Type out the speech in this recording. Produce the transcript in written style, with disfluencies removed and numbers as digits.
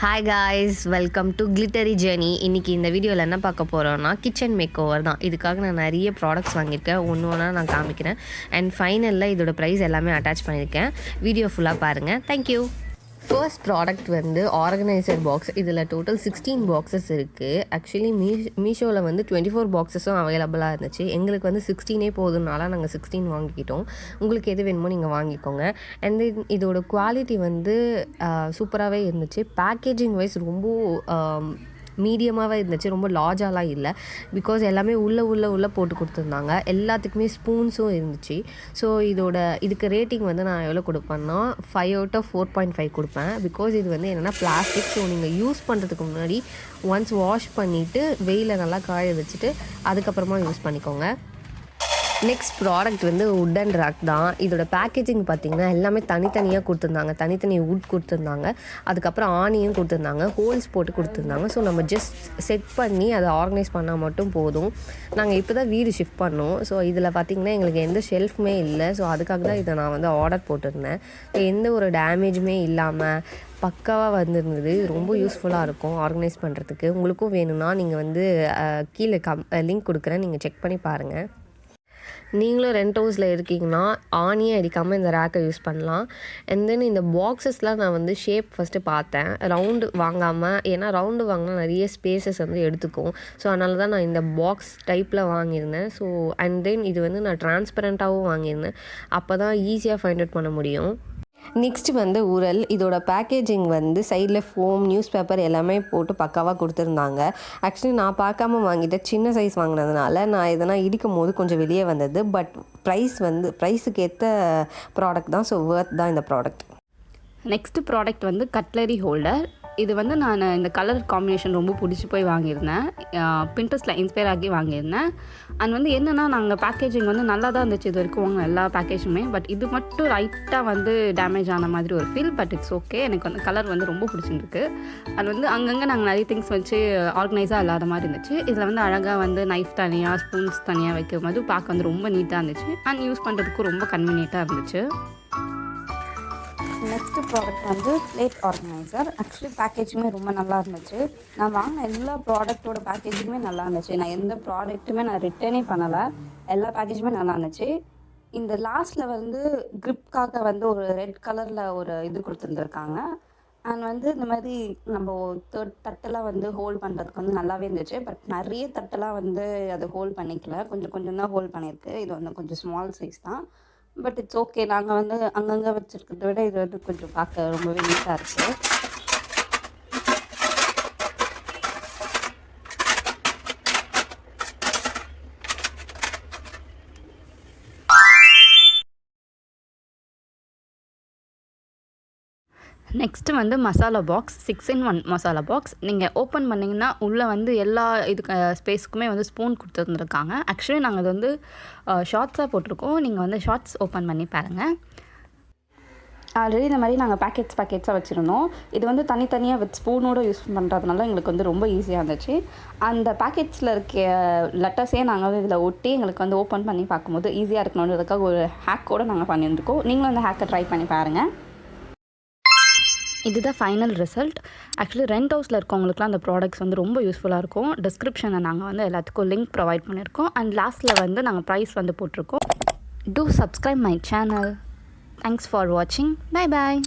Hi guys, welcome to glittery journey. இன்றைக்கி இந்த வீடியோவில் என்ன பார்க்க போகிறோன்னா கிச்சன் மேக் ஓவர் தான். இதுக்காக நான் நிறைய ப்ராடக்ட்ஸ் வாங்கியிருக்கேன். ஒன்று ஒன்றா நான் காமிக்கிறேன். அண்ட் ஃபைனலில் இதோட ப்ரைஸ் எல்லாமே அட்டாச் பண்ணியிருக்கேன். வீடியோ ஃபுல்லாக பாருங்கள். தேங்க்யூ. ஃபர்ஸ்ட் ப்ராடக்ட் வந்து ஆர்கனைசர் பாக்ஸ். இதில் டோட்டல் 16 பாக்ஸஸ் இருக்குது. ஆக்சுவலி மீஷோவில் வந்து 24 பாக்ஸஸும் அவைலபிளாக இருந்துச்சு. எங்களுக்கு வந்து 16 போதுனால நாங்கள் 16 வாங்கிக்கிட்டோம். உங்களுக்கு எது வேணுமோ நீங்கள் வாங்கிக்கோங்க. அண்ட் தென் இதோட குவாலிட்டி வந்து சூப்பராகவே இருந்துச்சு. பேக்கேஜிங் வைஸ் ரொம்ப மீடியமாகவே இருந்துச்சு. ரொம்ப லார்ஜாலாம் இல்லை. பிகாஸ் எல்லாமே உள்ளே போட்டு கொடுத்துருந்தாங்க. எல்லாத்துக்குமே ஸ்பூன்ஸும் இருந்துச்சு. ஸோ இதுக்கு ரேட்டிங் வந்து நான் எவ்வளோ கொடுப்பேன்னா 5/4.5 கொடுப்பேன். பிகாஸ் இது வந்து என்னென்னா பிளாஸ்டிக். ஸோ நீங்கள் யூஸ் பண்ணுறதுக்கு முன்னாடி ஒன்ஸ் வாஷ் பண்ணிவிட்டு வெயிலில் நல்லா காய வச்சுட்டு அதுக்கப்புறமா யூஸ் பண்ணிக்கோங்க. நெக்ஸ்ட் ப்ராடக்ட் வந்து உட்டன் ரேக் தான். இதோட பேக்கேஜிங் பார்த்திங்கன்னா எல்லாமே தனித்தனியாக கொடுத்துருந்தாங்க. தனித்தனி வுட் கொடுத்துருந்தாங்க. அதுக்கப்புறம் ஆணியும் கொடுத்துருந்தாங்க. ஹோல்ஸ் போட்டு கொடுத்துருந்தாங்க. ஸோ நம்ம ஜஸ்ட் செட் பண்ணி அதை ஆர்கனைஸ் பண்ணால் மட்டும் போதும். நாங்கள் இப்போ தான் வீடு ஷிஃப்ட் பண்ணோம். ஸோ இதில் பார்த்திங்கன்னா எங்களுக்கு எந்த ஷெல்ஃப்மே இல்லை. ஸோ அதுக்காக தான் இதை நான் வந்து ஆர்டர் போட்டிருந்தேன். எந்த ஒரு டேமேஜுமே இல்லாமல் பக்காவாக வந்துருந்தது. ரொம்ப யூஸ்ஃபுல்லாக இருக்கும் ஆர்கனைஸ் பண்ணுறதுக்கு. உங்களுக்கும் வேணும்னா நீங்கள் வந்து கீழே லிங்க் கொடுக்குறேன், நீங்கள் செக் பண்ணி பாருங்கள். நீங்களும் ரெண்ட் ஹவுஸில் இருக்கீங்கன்னா ஆணியே அடிக்காமல் இந்த ரேக்கை யூஸ் பண்ணலாம். அண்ட் தென் இந்த பாக்ஸஸ்லாம் நான் வந்து ஷேப் ஃபஸ்ட்டு பார்த்தேன். ரவுண்டு வாங்காமல், ஏன்னா ரவுண்டு வாங்கினா நிறைய ஸ்பேசஸ் வந்து எடுத்துக்கும். ஸோ அதனால தான் நான் இந்த பாக்ஸ் டைப்பில் வாங்கியிருந்தேன். ஸோ அண்ட் தென் இது வந்து நான் டிரான்ஸ்பரண்ட்டாகவும் வாங்கியிருந்தேன். அப்போ தான் ஈஸியாக ஃபைண்ட் அவுட் பண்ண முடியும். நெக்ஸ்ட் வந்து உரல். இதோட பேக்கேஜிங் வந்து சைடில் ஃபோம், நியூஸ் பேப்பர் எல்லாமே போட்டு பக்காவாக கொடுத்துருந்தாங்க. ஆக்சுவலி நான் பார்க்காம வாங்கிட்டேன். சின்ன சைஸ் வாங்கினதுனால நான் இதெல்லாம் இடிக்கும் போது கொஞ்சம் வெளியே வந்தது. பட் ப்ரைஸுக்கு ஏற்ற ப்ராடக்ட் தான். ஸோ வர்த் தான் இந்த ப்ராடக்ட். நெக்ஸ்ட் ப்ராடக்ட் வந்து கட்லரி ஹோல்டர். இது வந்து நான் இந்த கலர் காம்பினேஷன் ரொம்ப பிடிச்சி போய் வாங்கியிருந்தேன். பின்ட்ரெஸ்ட்டில் இன்ஸ்பயர் ஆகி வாங்கியிருந்தேன். அண்ட் வந்து என்னென்னா நாங்கள் பேக்கேஜிங் வந்து நல்லா தான் இருந்துச்சு இது வரைக்கும் வாங்கின எல்லா பேக்கேஜுமே. பட் இது மட்டும் லைட்டாக வந்து டேமேஜ் ஆன மாதிரி ஒரு ஃபீல். But it's okay. எனக்கு வந்து கலர் வந்து ரொம்ப பிடிச்சிருக்கு. அது வந்து அங்கங்கே நாங்கள் நிறைய திங்ஸ் வச்சு ஆர்கனைஸாக இல்லாத மாதிரி இருந்துச்சு. இதில் வந்து அழகாக வந்து நைஃப் தனியாக, ஸ்பூன்ஸ் தனியாக வைக்கும் போது பார்க்க வந்து ரொம்ப நீட்டாக இருந்துச்சு. அண்ட் யூஸ் பண்ணுறதுக்கும் ரொம்ப கன்வீனியண்ட்டாக இருந்துச்சு. நெக்ஸ்ட்டு ப்ராடக்ட் வந்து பிளேட் ஆர்கனைசர். ஆக்சுவலி பேக்கேஜிங்குமே ரொம்ப நல்லா இருந்துச்சு. நான் வாங்கின எல்லா ப்ராடக்ட்டோட பேக்கேஜிங்குமே நல்லா இருந்துச்சு. நான் எந்த ப்ராடக்ட்டுமே நான் ரிட்டர்னே பண்ணலை. எல்லா பேக்கேஜுமே நல்லா இருந்துச்சு. இந்த லாஸ்ட்டில் வந்து க்ரிப்காக வந்து ஒரு ரெட் கலரில் ஒரு இது கொடுத்துருந்துருக்காங்க. அண்ட் வந்து இந்த மாதிரி நம்ம தட்டெல்லாம் வந்து ஹோல்ட் பண்ணுறதுக்கு வந்து நல்லாவே இருந்துச்சு. பட் நிறைய தட்டெல்லாம் வந்து அதை ஹோல்ட் பண்ணிக்கல. கொஞ்சம் தான் ஹோல்ட் பண்ணியிருக்கு. இது வந்து கொஞ்சம் ஸ்மால் சைஸ் தான். But it's okay. நாங்கள் வந்து அங்கங்கே வச்சுருக்கிறத விட இது வந்து கொஞ்சம் பார்க்க ரொம்பவே நீட்டாக இருக்குது. நெக்ஸ்ட்டு வந்து masala box. 6-in-1 masala box. நீங்கள் ஓப்பன் பண்ணிங்கன்னா உள்ளே வந்து எல்லா இதுக்கு ஸ்பேஸுக்குமே வந்து ஸ்பூன் கொடுத்துருந்துருக்காங்க. ஆக்சுவலி நாங்கள் அது வந்து ஷார்ட்ஸாக போட்டிருக்கோம். நீங்கள் வந்து ஷார்ட்ஸ் ஓப்பன் பண்ணி பாருங்கள். ஆல்ரெடி இந்த மாதிரி நாங்கள் பேக்கெட்ஸாக வச்சுருந்தோம். இது வந்து தனித்தனியாக வித் ஸ்பூனோடு யூஸ் பண்ணுறதுனால எங்களுக்கு வந்து ரொம்ப ஈஸியாக இருந்துச்சு. அந்த பேக்கெட்ஸில் இருக்க லெட்டர்ஸே நாங்கள் வந்து இதில் ஒட்டி எங்களுக்கு வந்து ஓப்பன் பண்ணி பார்க்கும்போது ஈஸியாக இருக்கணுன்றதுக்காக ஒரு ஹேக்கோடு நாங்கள் பண்ணியிருந்துருக்கோம். நீங்களும் அந்த ஹேக்கை ட்ரை பண்ணி பாருங்கள். இதுதான் ஃபைனல் ரிசல்ட். ஆக்சுவலி ரெண்ட் ஹவுஸில் இருக்கவங்களுக்குலாம் அந்த ப்ராடக்ட்ஸ் வந்து ரொம்ப யூஸ்ஃபுல்லாக இருக்கும். டிஸ்கிரிப்ஷனில் நாங்கள் வந்து எல்லாத்துக்கும் லிங்க் ப்ரொவைட் பண்ணியிருக்கோம். அண்ட் லாஸ்ட்டில் வந்து நாங்கள் ப்ரைஸ் வந்து போட்டிருக்கோம். Do subscribe my channel. Thanks for வாட்சிங். பை பாய்.